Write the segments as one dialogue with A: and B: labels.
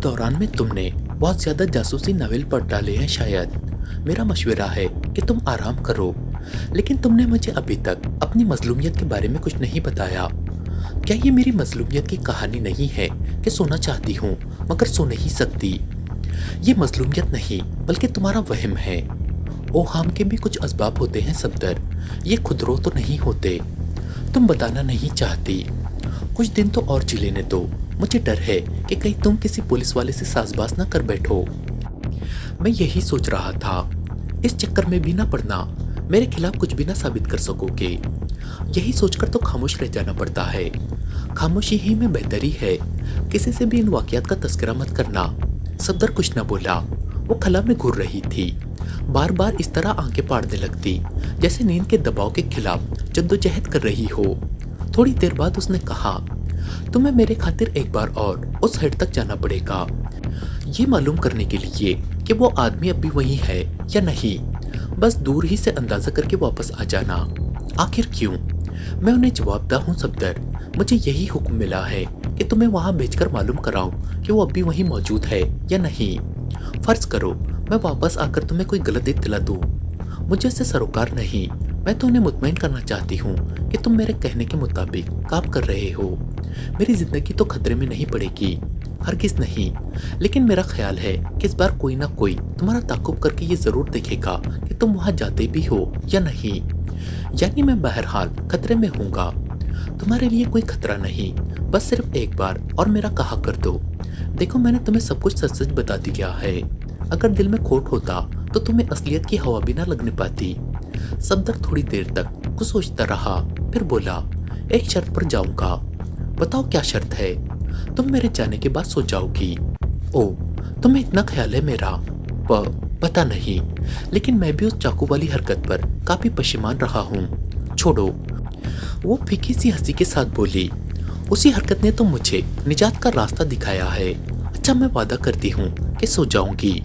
A: दौरान में तुमने बहुत ज्यादा जासूसी नावल पढ़ डाले हैं शायद। मेरा मशवरा है कि तुम आराम करो। लेकिन तुमने मुझे अभी तक अपनी मजलूमियत के बारे में कुछ नहीं बताया। क्या ये मेरी मजलूमियत की कहानी नहीं है कि सोना चाहती हूँ मगर सो नहीं सकती? ये मजलूमियत नहीं बल्कि तुम्हारा वहम है। ओहाम के भी कुछ असबाब होते हैं सफदर, ये खुदरो तो नहीं होते। तुम बताना नहीं चाहती। कुछ दिन तो और जी लेने दो। मुझे डर है कि कहीं तुम किसी पुलिस वाले से साजबाज ना कर बैठो। मैं यही सोच रहा था, इस चक्कर में भी ना पड़ना, मेरे खिलाफ कुछ भी ना साबित कर सकोगे। यही सोचकर तो खामोश रह जाना पड़ता है। खामोशी ही में बेहतरी है। किसी से भी इन वाकयात का तस्करा मत करना। सफदर कुछ न बोला। वो खला में घूर रही थी, बार बार इस तरह आंखें फाड़ने लगती जैसे नींद के दबाव के खिलाफ जद्दोजहद कर रही हो। थोड़ी देर बाद उसने कहा, तुम्हें मेरे खातिर एक बार और उस हेड तक जाना पड़ेगा, ये मालूम करने के लिए कि वो आदमी अब भी वही है या नहीं। बस दूर ही से अंदाजा करके वापस आ जाना। आखिर क्यों? मैं उन्हें जवाबदा हूँ सफदर। मुझे यही हुक्म मिला है कि तुम्हें वहां भेजकर मालूम कराऊं कि वो अभी वहीं मौजूद है या नहीं। फर्ज करो मैं वापस आकर तुम्हें कोई गलत इत्तला दूं। मुझे उससे सरोकार नहीं। मैं तो उन्हें मुतमईन करना चाहती हूँ कि तुम मेरे कहने के मुताबिक काम कर रहे हो। मेरी जिंदगी तो खतरे में नहीं पड़ेगी, हरगिज नहीं। लेकिन मेरा ख्याल है कि इस बार कोई ना कोई तुम्हारा ताकुब करके ये जरूर देखेगा कि तुम वहां जाते भी हो या नहीं। यानी मैं बहरहाल खतरे में हूँगा। तुम्हारे लिए कोई खतरा नहीं, बस सिर्फ एक बार और मेरा कहा कर दो। देखो मैंने तुम्हें सब कुछ सच सच बता दिया है। अगर दिल में खोट होता तो तुम्हें असलियत की हवा भी ना लगने पाती। सफदर थोड़ी देर तक कुछ सोचता रहा, फिर बोला, एक शर्त पर जाऊंगा। बताओ क्या शर्त है? तुम मेरे जाने के बाद सो जाओगी। ओ, तुम्हें इतना ख्याल है मेरा? पता नहीं, लेकिन मैं भी उस चाकू वाली हरकत पर काफी परेशान रहा हूँ। छोड़ो। वो फीकी सी हंसी के साथ बोली, उसी हरकत ने तो मुझे निजात का रास्ता दिखाया है। अच्छा मैं वादा करती हूँ कि सो जाऊंगी।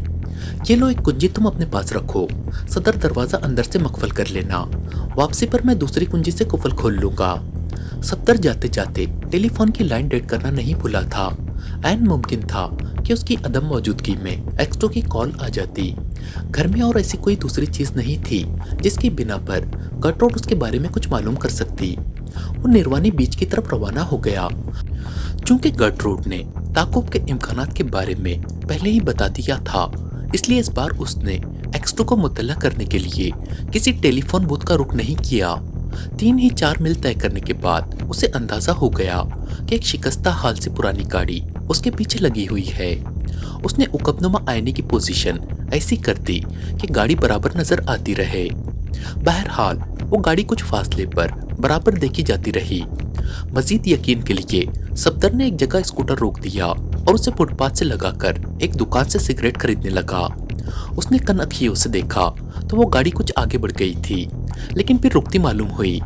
A: ये लो एक कुंजी तुम अपने पास रखो। सदर दरवाजा अंदर से मकफल कर लेना। वापसी पर मैं दूसरी कुंजी से कुफल खोल लूंगा। सफदर जाते जाते टेलीफोन की लाइन डेड करना नहीं भूला था। ऐन मुमकिन था कि उसकी अदम मौजूदगी में एक्सट्रो की कॉल आ जाती। घर में और ऐसी कोई दूसरी चीज नहीं थी जिसकी बिना पर गर्ट्रूड उसके बारे में कुछ मालूम कर सकती। वो निर्वाणी बीच की तरफ रवाना हो गया। चूंकि गर्ट्रूड ने ताकुब के इम्कानात के बारे में पहले ही बता दिया था, इसलिए इस बार उसने एक्सट्रो को मुतल्ला करने के लिए किसी टेलीफोन बूथ का रुख नहीं किया। 3 ही 4 मील तय करने के बाद उसे अंदाजा हो गया कि एक शिकस्ता हाल से पुरानी गाड़ी उसके पीछे लगी हुई है। उसने उकबनुमा आईने की पोजीशन ऐसी कर दी कि गाड़ी बराबर नजर आती रहे। बहरहाल वो गाड़ी कुछ फासले पर बराबर देखी जाती रही। मजीद यकीन के लिए सफदर ने एक जगह स्कूटर रोक दिया और उसे फुटपाथ से लगाकर एक दुकान से सिगरेट खरीदने लगा। उसने कनअखियों से देखा तो वो गाड़ी कुछ आगे बढ़ गई थी, लेकिन फिर रुकती मालूम हुई।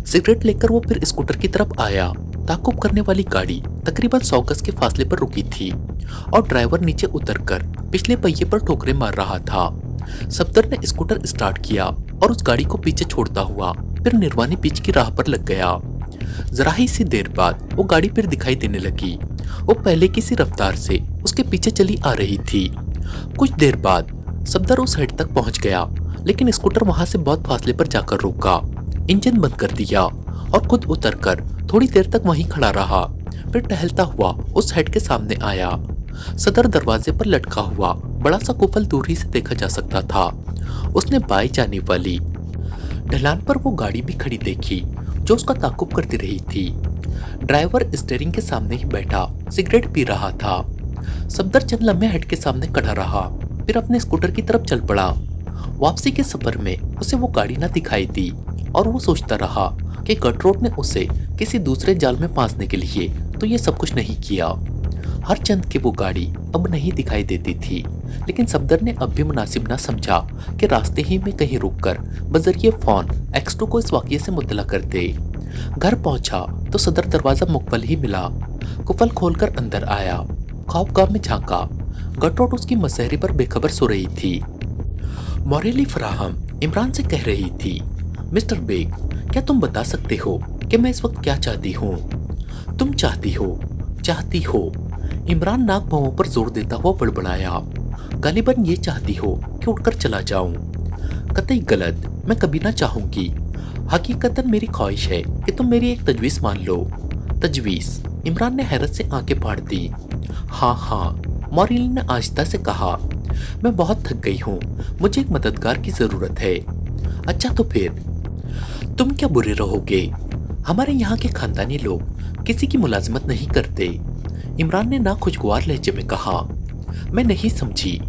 A: सिगरेट लेकर वो फिर स्कूटर की तरफ आया। ताकुब करने वाली गाड़ी तकरीबन 100 गज के फासले पर रुकी थी और ड्राइवर नीचे उतरकर पिछले पहिए पर ठोकरें मार रहा था। सफदर ने स्कूटर स्टार्ट किया और उस गाड़ी को पीछे छोड़ता हुआ फिर निर्वाणी बीच की राह पर लग गया। जरा ही सी देर बाद वो गाड़ी फिर दिखाई देने लगी। वो पहले की सी रफ्तार से उसके पीछे चली आ रही थी। कुछ देर बाद सफदर उस हेड तक पहुंच गया, लेकिन स्कूटर वहां से बहुत फासले पर जाकर रुका। इंजन बंद कर दिया और खुद उतरकर थोड़ी देर तक वहीं खड़ा रहा। फिर टहलता हुआ उस हेड के सामने आया। सदर दरवाजे पर लटका हुआ बड़ा सा कुफल दूर ही से देखा जा सकता था। उसने बाई जाने वाली ढलान पर वो गाड़ी भी खड़ी देखी जो उसका ताकुब करती रही थी। ड्राइवर स्टीयरिंग के सामने ही बैठा सिगरेट पी रहा था। सफदर चंद लम्हे हेड के सामने खड़ा रहा, फिर अपने स्कूटर की तरफ चल पड़ा। वापसी के सफर में उसे वो गाड़ी न दिखाई दी और वो सोचता रहा कि गर्ट्रूड ने उसे किसी दूसरे जाल में फांसने के लिए तो ये सब कुछ नहीं किया। हर चंद की वो गाड़ी अब नहीं दिखाई देती थी, लेकिन सफदर ने अब भी मुनासिब ना समझा कि रास्ते ही में कहीं रुककर बजरिए फोन एक्सट्रो को इस वाकये से मुतला कर दे। घर पहुंचा तो सदर दरवाजा मुकफल ही मिला। कुफल खोलकर अंदर आया। खौफगाह में झांका। गर्ट्रूड उसकी मसहरी पर बेखबर सो रही थी। मोरेली फराहम इमरान से कह रही थी, मिस्टर बेग, क्या तुम बता सकते हो कि मैं इस वक्त क्या चाहती हूँ? तुम चाहती हो इमरान नाक भौं पर जोर देता हुआ बड़बड़ाया, गालिबन ये चाहती हो कि उठकर चला जाऊं। कतई गलत, मैं कभी ना चाहूंगी। हकीकतन मेरी ख्वाहिश है कि तुम मेरी एक तजवीज़ मान लो। तजवीज़? इमरान ने हैरत से आंखें फाड़ दी। हाँ हाँ, मॉरिली ने आहिस्ता से कहा, मैं बहुत थक गई हूँ, मुझे एक मददगार की ज़रूरत है। अच्छा तो फिर तुम क्या बुरे रहोगे? हमारे यहाँ के खानदानी लोग किसी की मुलाजिमत नहीं करते। इमरान ने नाखुशगवार लहजे में कहा। मैं नहीं समझी।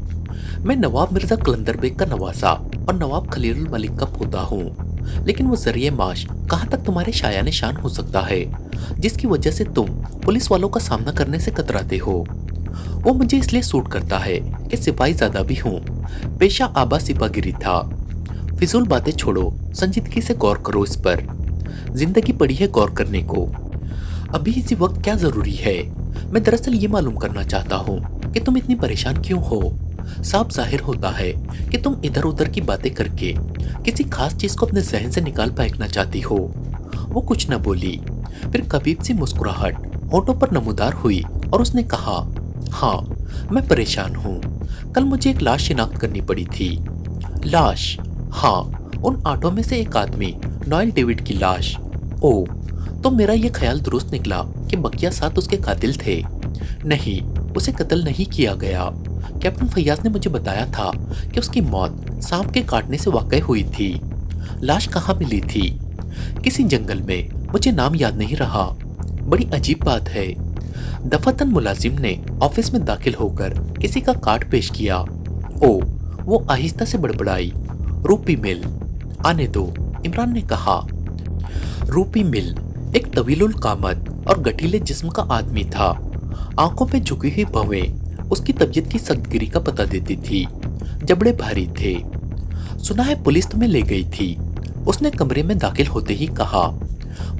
A: मैं नवाब मिर्जा कलंदर बेग का नवासा और नवाब खलील मलिक का पोता हूँ, लेकिन वो जरिए माश कहाँ तक तुम्हारे शाया निशान हो सकता है, जिसकी वजह से तुम पुलिस वालों का सामना करने से कतराते हो। वो मुझे इसलिए सूट करता है कि सिपाही ज्यादा भी हूँ, पेशा आबा सिपागिरी था। फिजूल बातें छोड़ो, संजीदगी से गौर करो इस पर। जिंदगी पड़ी है गौर करने को। अभी इसी वक्त क्या जरूरी है? मैं दरअसल ये मालूम करना चाहता हूँ कि तुम इतनी परेशान क्यों हो। साफ जाहिर होता है कि तुम इधर उधर की बातें करके किसी खास चीज को अपने जहन से निकाल फेंकना चाहती हो। वो कुछ न बोली, फिर कबीब सी मुस्कुराहट होठों पर नमूदार हुई और उसने कहा, हाँ मैं परेशान हूँ। कल मुझे एक लाश शिनाख्त करनी पड़ी थी। लाश? हाँ, उन आठों में से एक आदमी, नॉयल डेविड की लाश। ओ, तो मेरा ये ख्याल दुरुस्त निकला कि बकिया साथ उसके कातिल थे। नहीं, उसे कत्ल नहीं किया गया। कैप्टन फैयाज ने मुझे बताया था कि उसकी मौत सांप के काटने से वाकई हुई थी। लाश कहाँ मिली थी? किसी जंगल में, मुझे नाम याद नहीं रहा। बड़ी अजीब बात है। दफातन मुलाजिम ने ऑफिस में दाखिल होकर किसी का कार्ड पेश किया। ओ, वो आहिस्ता से बड़बड़ाई। रूपी मिल। आने दो, इमरान ने कहा। रूपी मिल एक तवीलुल कामत और गठीले जिस्म का आदमी था। आंखों पे झुकी हुई भवें उसकी तबीयत की सख्तगिरी का पता देती थी। जबड़े भारी थे। सुना है पुलिस तुम्हें ले गई थी, उसने कमरे में दाखिल होते ही कहा।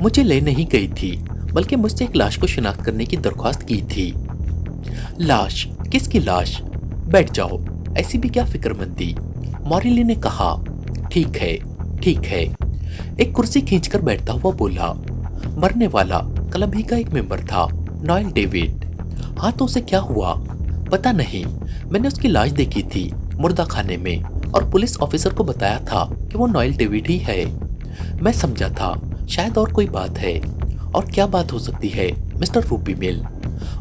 A: मुझे ले नहीं गई थी, बल्कि मुझसे एक लाश को शिनाख्त करने की दरख्वास्त की थी। लाश? किसकी लाश? बैठ जाओ, ऐसी भी क्या फिक्रमंदी, मॉरिली ने कहा। ठीक है, ठीक है। एक कुर्सी खींचकर बैठता हुआ बोला। मरने वाला क्लब ही का एक मेंबर था, नॉयल डेविड। हाँ, तो उसे क्या हुआ? पता नहीं, मैंने उसकी लाश देखी थी मुर्दा खाने में और पुलिस ऑफिसर को बताया था कि वो नॉयल डेविड ही है। मैं समझा था शायद और कोई बात है। और क्या बात हो सकती है मिस्टर रूपी मिल?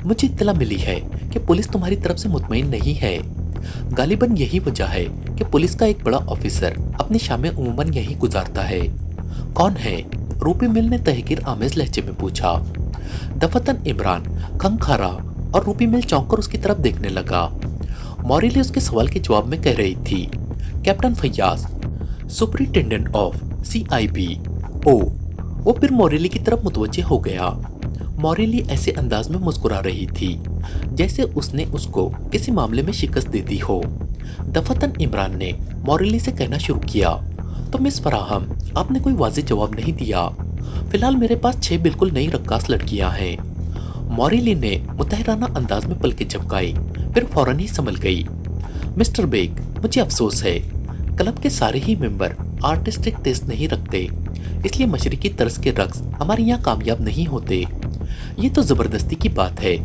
A: मुझे इत्तला मिली है कि पुलिस तुम्हारी तरफ से मुतमईन नहीं है। गालिबन यही वजह है कि पुलिस का एक बड़ा ऑफिसर अपनी शामें उमूमन यही गुजारता है। कौन है? रूपी मिल ने तहकीर आमेज लहजे में पूछा। दफतन इमरान खंखारा और रूपी मिल चौंक कर उसकी तरफ देखने लगा। मॉरिली उसके सवाल के जवाब में कह रही थी, captain Faiyaz, superintendent of CIB। ओ, वो फिर मॉरिली की तरफ मुतवज्जे हो गया। मॉरिली ऐसे अंदाज में मुस्कुरा रही थी जैसे उसने उसको किसी मामले में शिकस्त दे दी हो। दफतन इमरान ने मॉरिली से कहना शुरू किया, तो मिस फराहम, आपने कोई वाज़ेह जवाब नहीं दिया। फिलहाल मेरे पास 6 बिल्कुल नई रक्कास लड़कियां हैं। मॉरिली ने मुतहराना अंदाज में पलकें झपकाई, फिर फौरन ही संभल गई। मिस्टर बेग, मुझे अफसोस है, क्लब के सारे ही मेंबर आर्टिस्टिक टेस्ट नहीं रखते, इसलिए मशरिकी तर्ज के रक्स हमारे यहाँ कामयाब नहीं होते। ये तो जबरदस्ती की बात है।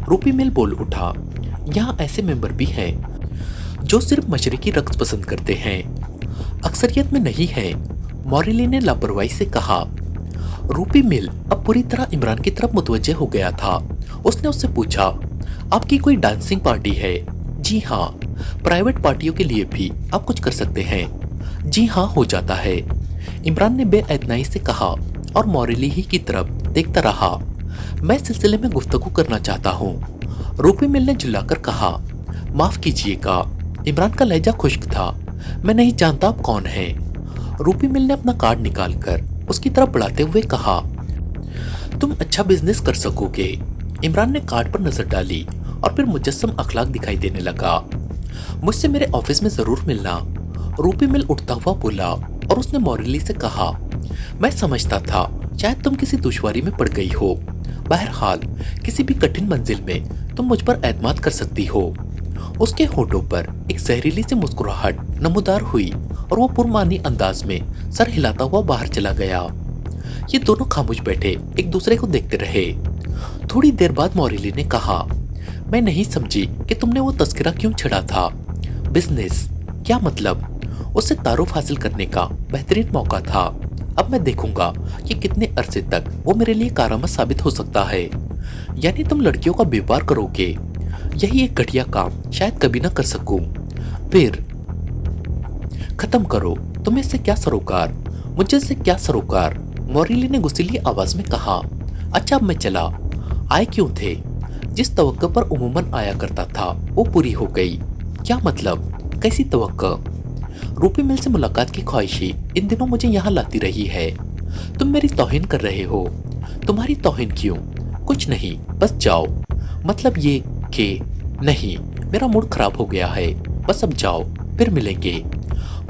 A: रूपी मिल बोल उठा। यहाँ ऐसे मेंबर भी हैं जो सिर्फ मशरिकी रक्स पसंद करते हैं, अक्सरियत में नहीं है, मॉरिली ने लापरवाही से कहा। रूपी मिल अब पूरी तरह इमरान की तरफ मुतवज्जे हो गया था। उसने उससे पूछा, आपकी कोई डांसिंग पार्टी है? जी हाँ। प्राइवेट पार्टियों के लिए भी आप कुछ कर सकते हैं? जी हाँ, हो जाता है, इमरान ने बेअतनाई से कहा और मॉरिली ही की तरफ देखता रहा। मैं सिलसिले में गुफ्तगू करना चाहता हूँ, रूपी मिल ने झुल्लाकर कहा। माफ कीजिएगा, इमरान का लहजा खुश्क था, मैं नहीं जानता आप कौन हैं। रूपी मिल ने अपना कार्ड निकालकर उसकी तरफ बढ़ाते हुए कहा, तुम अच्छा बिजनेस कर सकोगे। इमरान ने कार्ड पर नजर डाली और फिर मुजस्सम अखलाक दिखाई देने लगा। मुझसे मेरे ऑफिस में जरूर मिलना, रूपी मिल उठता हुआ बोला और उसने मॉरिली से कहा, मैं समझता था शायद तुम किसी दुश्वारी में पड़ गई हो। बहरहाल किसी भी कठिन मंजिल में तुम मुझ पर एतमाद कर सकती हो। उसके होठों पर एक जहरीली सी मुस्कुराहट नमूदार हुई और वो पुरमानी अंदाज में सर हिलाता हुआ बाहर चला गया। ये दोनों खामोश बैठे एक दूसरे को देखते रहे। थोड़ी देर बाद मॉरिली ने कहा, मैं नहीं समझी कि तुमने वो तस्करा क्यों छेड़ा था। बिजनेस? क्या मतलब? उससे तारुफ हासिल करने का बेहतरीन मौका था। अब मैं देखूंगा कि कितने अरसे तक वो मेरे लिए कारआमद साबित हो सकता है। यानी तुम लड़कियों का व्यापार करोगे? यही एक घटिया काम शायद कभी ना कर सकूं। फिर खत्म करो। तुम्हें इससे क्या सरोकार? मुझे से क्या सरोकार? मोरिली ने गुस्सीली आवाज में कहा। अच्छा, अब मैं चला। आए क्यों थे? जिस तवक्को पर उमूमन आया करता था वो पूरी हो गई। क्या मतलब? कैसी तवक्को? रूपी मिल से मुलाकात की ख्वाहिशी इन दिनों मुझे यहाँ लाती रही है। तुम मेरी तौहीन कर रहे हो। तुम्हारी तौहीन क्यों? कुछ नहीं, बस जाओ। मतलब ये कि नहीं, मेरा मूड खराब हो गया है। बस अब जाओ, फिर मिलेंगे।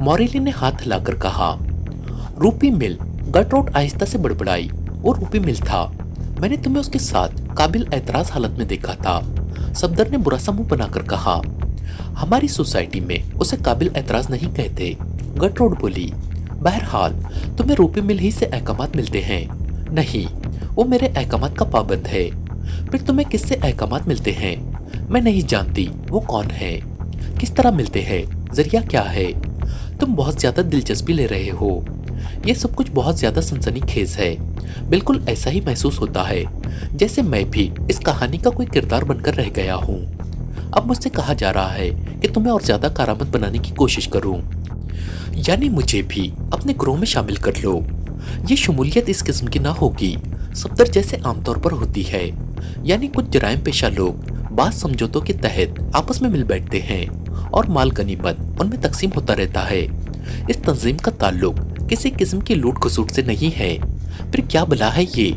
A: मोरिली ने हाथ हिलाकर कहा। रूपी मिल? गटरोट आहिस्ता से बड़बड़ाई। वो रूपी मिल था। मैंने तुम्हें उसके साथ काबिल एतराज हालत में देखा था। सफदर ने बुरा सा मुंह बनाकर कहा। हमारी सोसाइटी में उसे काबिल एतराज नहीं कहते, गटरोट बोली। बहरहाल तुम्हें रूपी मिल ही से अहकामात मिलते हैं। नहीं, वो मेरे अहकामात का पाबंद है। फिर तुम्हें किससे अहकामात मिलते हैं? मैं नहीं जानती वो कौन है, किस तरह मिलते हैं, जरिया क्या है। तुम बहुत ज्यादा दिलचस्पी ले रहे हो। ये सब कुछ बहुत ज्यादा सनसनीखेज है। बिल्कुल ऐसा ही महसूस होता है जैसे मैं भी इस कहानी का कोई किरदार बनकर रह गया हूँ। अब मुझसे कहा जा रहा है कि तुम्हें और ज्यादा कारामद बनाने की कोशिश करूं, यानी मुझे भी अपने ग्रोह में शामिल कर लो। ये शमूलियत इस किस्म की ना होगी सफदर जैसे आमतौर पर होती है। यानी कुछ जराइम पेशा लोग बाद समझौतों के तहत आपस में मिल बैठते हैं और माल गनीमत उनमें तकसीम होता रहता है। इस तंजीम का ताल्लुक किसी किस्म की लूट खसूट से नहीं है। फिर क्या भला है ये?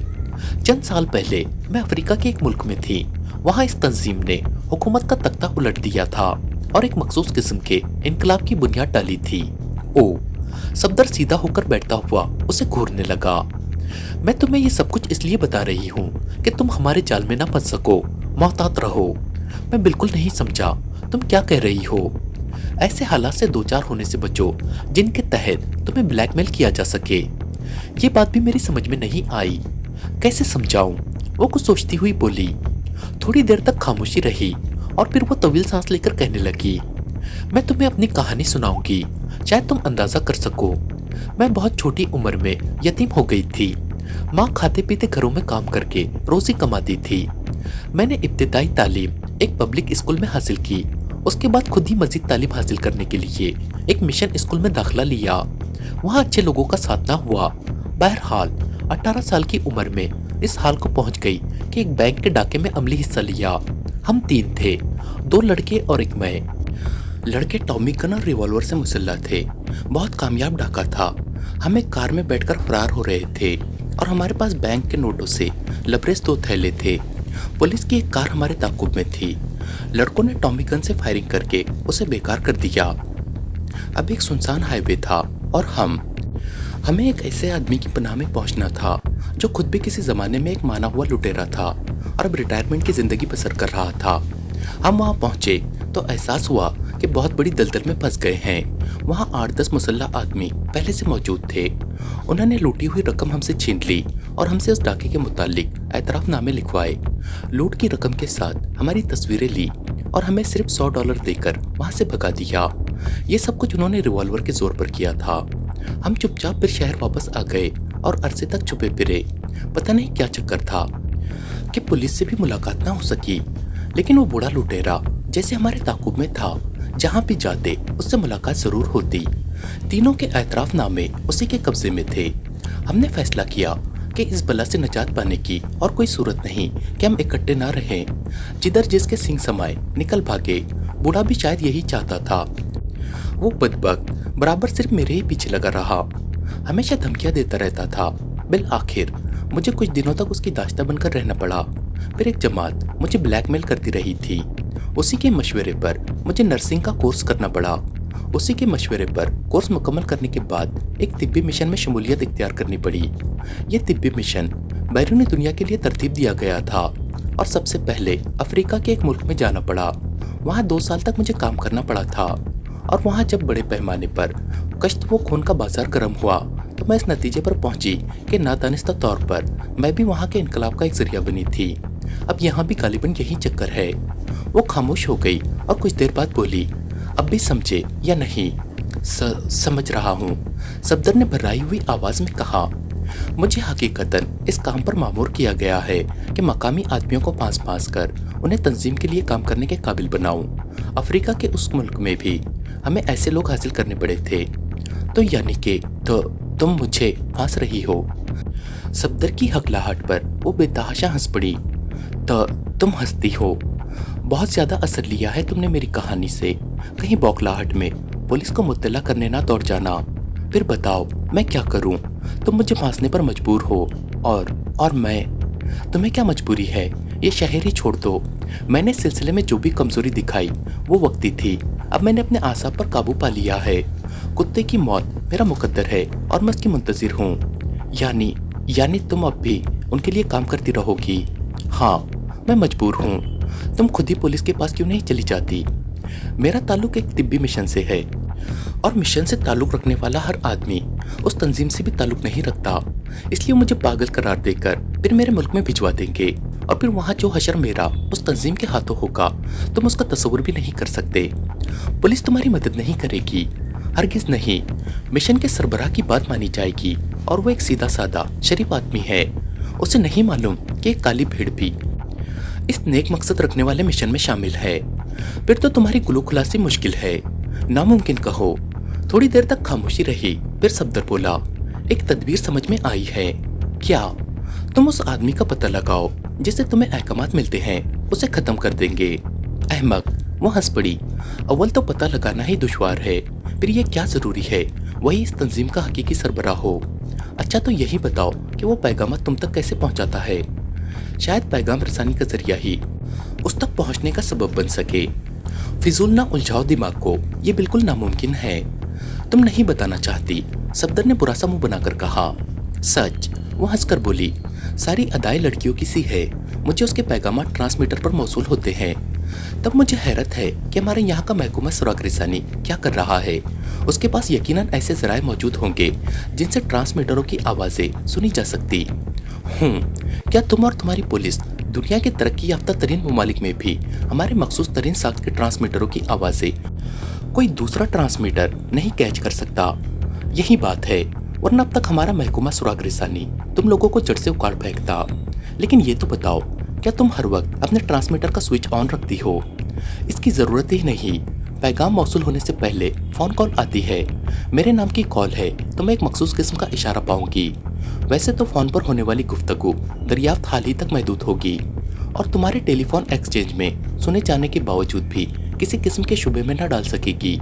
A: चंद साल पहले मैं अफ्रीका के एक मुल्क में थी। वहाँ इस तंजीम ने हुकूमत का तख्ता उलट दिया था और एक मखसूस किस्म के इनकलाब की बुनियाद डाली थी। ओ, सफदर सीधा होकर बैठता हुआ उसे घूरने लगा। मैं तुम्हें ये सब कुछ इसलिए बता रही हूँ कि तुम हमारे जाल में ना फंस सको। मोहतात रहो। मैं बिल्कुल नहीं समझा तुम क्या कह रही हो। ऐसे हालात से दो चार होने से बचो जिनके तहत तुम्हें ब्लैकमेल किया जा सके। ये बात भी मेरी समझ में नहीं आई। कैसे समझाऊं? वो कुछ सोचती हुई बोली। थोड़ी देर तक खामोशी रही और फिर वो तवील सांस लेकर कहने लगी। मैं तुम्हें अपनी कहानी सुनाऊंगी, शायद तुम अंदाजा कर सको। मैं बहुत छोटी उम्र में यतीम हो गई थी। माँ खाते पीते घरों में काम करके रोजी कमाती थी। मैंने इब्तिदाई तालीम एक पब्लिक स्कूल में हासिल की। उसके बाद खुद ही मजीद तालीम हासिल करने के लिए एक मिशन स्कूल में दाखिला लिया। वहाँ अच्छे लोगों का साथ ना हुआ। बहरहाल 18 साल की उम्र में इस हाल को पहुँच गई कि एक बैंक के डाके में अमली हिस्सा लिया। हम 3 थे, 2 लड़के और एक मैं। लड़के टॉमी गन और रिवॉल्वर से मुसल्ला थे। बहुत कामयाब डाका था। हम एक कार में बैठकर फरार हो रहे थे और हमारे पास बैंक के नोटों से लबरेज 2 थैले थे। पुलिस की एक कार हमारे ताकुब में थी। लड़कों ने टॉमी गन से फायरिंग करके उसे बेकार कर दिया। अब एक सुनसान हाईवे था और हमें एक ऐसे आदमी की पनाह में पहुंचना था जो खुद भी किसी जमाने में एक माना हुआ लुटेरा था और अब रिटायरमेंट की जिंदगी बसर कर रहा था। हम वहां पहुंचे तो एहसास हुआ कि बहुत बड़ी दलदल में फंस गए हैं। वहां 8-10 मुसल्लह आदमी पहले से मौजूद थे। उन्होंने लूटी हुई रकम हमसे छीन ली और हमसे उस डाके के मुतालिक एतराफनामे लिखवाए। लूट की रकम के साथ हमारी तस्वीरें ली और हमें सिर्फ $100 देकर वहां से भगा दिया। ये सब कुछ उन्होंने रिवॉल्वर के जोर पर किया था। हम चुपचाप फिर शहर वापस आ गए और अरसे तक छुपे फिरे। पता नहीं क्या चक्कर था कि पुलिस से भी मुलाकात ना हो सकी। लेकिन वो बूढ़ा लुटेरा जैसे हमारे ताकुब में था, जहाँ भी जाते उससे मुलाकात जरूर होती। तीनों के एतराफनामे उसी के कब्जे में थे। हमने फैसला किया कि इस बला से निजात पाने की और कोई सूरत नहीं कि हम इकट्ठे ना रहें। जिधर जिसके सिंह समाए निकल भागे। बूढ़ा भी शायद यही चाहता था। वो बदबख्त बराबर सिर्फ मेरे ही पीछे लगा रहा, हमेशा धमकियां देता रहता था। बिल आखिर मुझे कुछ दिनों तक उसकी दाश्ता बनकर रहना पड़ा। फिर एक जमात मुझे ब्लैकमेल करती रही थी। उसी के मशवरे पर मुझे नर्सिंग का कोर्स करना पड़ा। उसी के मशवरे पर कोर्स मुकम्मल करने के बाद एक तिब्बी मिशन में शमूलियत इख्तियार करनी पड़ी। यह तिब्बी मिशन बैरूनी दुनिया के लिए तरतीब दिया गया था और सबसे पहले अफ्रीका के एक मुल्क में जाना पड़ा। वहाँ 2 साल तक मुझे काम करना पड़ा था और वहाँ जब बड़े पैमाने पर कश्त व खून का बाजार गर्म हुआ तो मैं इस नतीजे पर पहुंची कि नादानिस्ता तौर पर मैं भी वहाँ के इनकलाब का एक जरिया बनी थी। अब यहाँ भी गालिबन यही चक्कर है। वो खामोश हो गई और कुछ देर बाद बोली, अब भी समझे या नहीं? समझ रहा हूँ, सफदर ने भर्राई हुई आवाज में कहा। मुझे हकीकतन इस काम पर मामूर किया गया है कि मकामी आदमियों को पास पास कर उन्हें तंजीम के लिए काम करने के काबिल बनाऊं। अफ्रीका के उस मुल्क में भी हमें ऐसे लोग हासिल करने पड़े थे। तो यानी कि तो तुम मुझे फांस रही हो? सफदर की हकलाहट पर वो बेतहाशा हंस पड़ी। तो तुम हंसती हो? बहुत ज्यादा असर लिया है तुमने मेरी कहानी से। कहीं बौखलाहट में पुलिस को मुत्तला करने ना दौड़ जाना। फिर बताओ मैं क्या करूं? तुम मुझे फांसने पर मजबूर हो और मैं? तुम्हें क्या मजबूरी है? ये शहर ही छोड़ दो। मैंने इस सिलसिले में जो भी कमजोरी दिखाई वो वक्ती थी। अब मैंने अपने आसाब पर काबू पा लिया है। कुत्ते की मौत मेरा मुकद्दर है और मैं उसकी मुंतजिर हूँ। यानी तुम अब भी उनके लिए काम करती रहोगी? हाँ, मैं मजबूर हूँ। तुम खुद ही पुलिस के पास क्यों नहीं चली जाती? मेरा ताल्लुक एक तिब्बी मिशन से है और मिशन से ताल्लुक रखने वाला हर आदमी उस तंजीम से भी ताल्लुक नहीं रखता। इसलिए मुझे पागल करार देकर फिर मेरे मुल्क में भिजवा देंगे और फिर वहाँ जो हशर मेरा उस तंजीम के हाथों होगा तुम उसका तस्वुर भी नहीं कर सकते। पुलिस तुम्हारी मदद नहीं करेगी, हरगिज नहीं। मिशन के सरबराह की बात मानी जाएगी और वो एक सीधा साधा शरीफ आदमी है। उसे नहीं मालूम कि एक काली भेड़ भी इस नेक मकसद रखने वाले मिशन में शामिल है। फिर तो तुम्हारी गुलू खुलासी मुश्किल है, नामुमकिन कहो। थोड़ी देर तक खामोशी रही, फिर सफदर बोला, एक तदबीर समझ में आई है। क्या? तुम उस आदमी का पता लगाओ जिससे तुम्हें अहकामात मिलते हैं, उसे खत्म कर देंगे। अहमक, वो हंस पड़ी। अव्वल तो पता लगाना ही दुश्वार है, फिर ये क्या जरूरी है वही इस तंजीम का हकीकी सरबराह हो। अच्छा तो यही बताओ कि वो पैगाम तुम तक कैसे पहुंचाता है? शायद पैगाम रसानी का जरिया ही उस तक पहुंचने का सबब बन सके। फिजूल ना उलझाओ दिमाग को, ये बिल्कुल नामुमकिन है। तुम नहीं बताना चाहती, सफदर ने बुरा सा मुंह बनाकर कहा। सच, वो हंसकर बोली, सारी अदाएं लड़कियों की सी है। मुझे उसके पैगाम ट्रांसमीटर पर मौसूल होते हैं। तब मुझे हैरत है कि हमारे यहाँ का महकूमा सुराग रसानी क्या कर रहा है। उसके पास यकीनन ऐसे जराए मौजूद होंगे जिनसे ट्रांसमीटरों की आवाजें सुनी जा सकती। क्या तुम और तुम्हारी पुलिस दुनिया के तरक्की याफ्ता तरीन ममालिक में भी हमारे मखसूस तरीन साख्त के ट्रांसमीटरों की आवाजें कोई दूसरा ट्रांसमीटर नहीं कैच कर सकता? यही बात है, वरना अब तक हमारा महकूमा सुराग रसानी तुम लोगों को जड़ से उखाड़ फेंकता। लेकिन ये तो बताओ, क्या तुम हर वक्त अपने ट्रांसमीटर का स्विच ऑन रखती हो? इसकी जरूरत ही नहीं। पैगाम मौसूल होने से पहले फोन कॉल आती है। मेरे नाम की कॉल है तो मैं एक मखसूस किस्म का इशारा पाऊंगी। वैसे तो फोन पर होने वाली गुफ्तगू दरियाफ्त हाल ही तक महदूद होगी और तुम्हारे टेलीफोन एक्सचेंज में सुने जाने के बावजूद भी किसी किस्म के शुबे में न डाल सकेगी।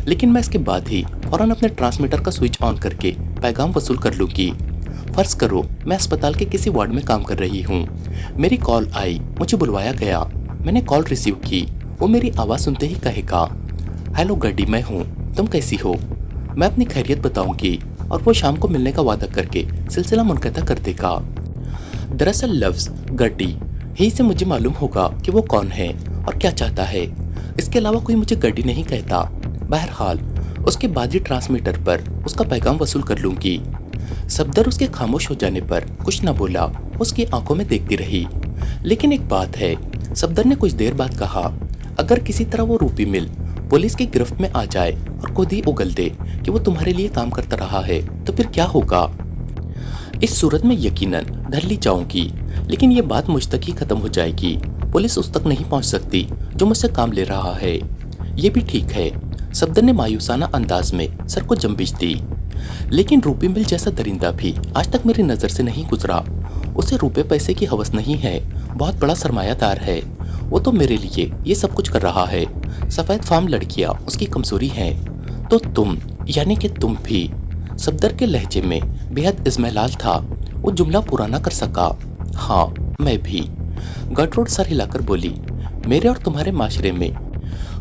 A: लेकिन मैं इसके बाद ही फौरन अपने ट्रांसमीटर का स्विच ऑन करके पैगाम वसूल कर लूंगी। फर्ज करो मैं अस्पताल के किसी वार्ड में काम कर रही हूँ। मेरी कॉल आई, मुझे बुलवाया गया। मैंने कॉल रिसीव की। वो मेरी आवाज़ सुनते ही कहेगा, हेलो गड्डी, मैं हूँ, तुम कैसी हो? मैं अपनी खैरियत बताऊंगी और वो शाम को मिलने का वादा करके सिलसिला मुनक़ता कर देगा। दरअसल लफ्ज़ गड्डी ही से मुझे मालूम होगा कि वो कौन है और क्या चाहता है। इसके अलावा कोई मुझे गड्डी नहीं कहता। बहरहाल उसके बाद ही ट्रांसमीटर पर उसका पैगाम वसूल कर लूंगी। सफदर उसके खामोश हो जाने पर कुछ न बोला, उसकी आंखों में देखती रही। लेकिन एक बात है, सफदर ने कुछ देर बाद कहा, अगर किसी तरह वो रूपी मिल पुलिस की गिरफ्त में आ जाए और खुद ही उगल दे कि वो तुम्हारे लिए काम करता रहा है तो फिर क्या होगा? इस सूरत में यकीनन धर जाऊंगी, लेकिन ये बात मुझ तक ही खत्म हो जाएगी। पुलिस उस तक नहीं पहुंच सकती जो मुझसे काम ले रहा है। ये भी ठीक है, सफदर ने मायूसाना अंदाज में सर को जंबिश दी। लेकिन रूपी मिल जैसा दरिंदा भी आज तक मेरी नज़र से नहीं गुजरा। उसे रुपए पैसे की हवस नहीं है, बहुत बड़ा सरमायादार है। वो तो मेरे लिए ये सब कुछ कर रहा है। सफ़ेद फार्म लड़कियां उसकी कमजोरी हैं। तो तुम, यानी कि तुम भी? सफदर के लहजे में बेहद इज़्मेलाल था। वो जुमला पूरा ना कर सका। हाँ, मैं भी। गटरोड सर हिलाकर बोली, मेरे और तुम्हारे माशरे में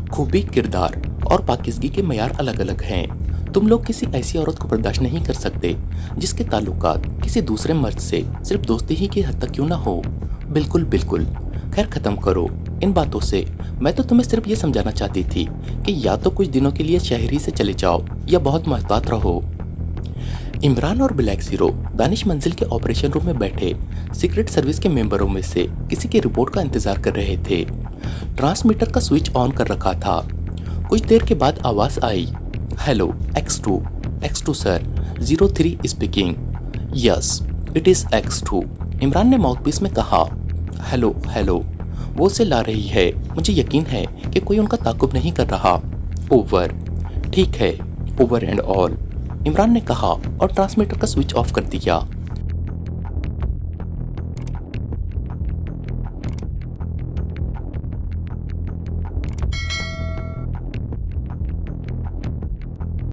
A: खूबी, किरदार और पाकिज़गी के मयार अलग अलग हैं। तुम लोग किसी ऐसी औरत को बर्दाश्त नहीं कर सकते जिसके ताल्लुकात किसी दूसरे मर्द से सिर्फ दोस्ती ही की हद तक क्यों ना हो। बिल्कुल बिल्कुल। खैर खत्म करो इन बातों से। मैं तो तुम्हें सिर्फ ये समझाना चाहती थी कि या तो कुछ दिनों के लिए शहरी से चले जाओ या बहुत मोहतात रहो। इमरान और ब्लैक जीरो दानिश मंजिल के ऑपरेशन रूम में बैठे सीक्रेट सर्विस के मेंबरों में से किसी की रिपोर्ट का इंतजार कर रहे थे। ट्रांसमीटर का स्विच ऑन कर रखा था। कुछ देर के बाद आवाज आई, hello X2 sir, 03 speaking. Yes it is X2, Imran ने माउथपीस में कहा। हेलो वो उसे ला रही है, मुझे यकीन है कि कोई उनका ताकुब नहीं कर रहा। ओवर। ठीक है, ओवर एंड ऑल, इमरान ने कहा और ट्रांसमीटर का स्विच ऑफ कर दिया।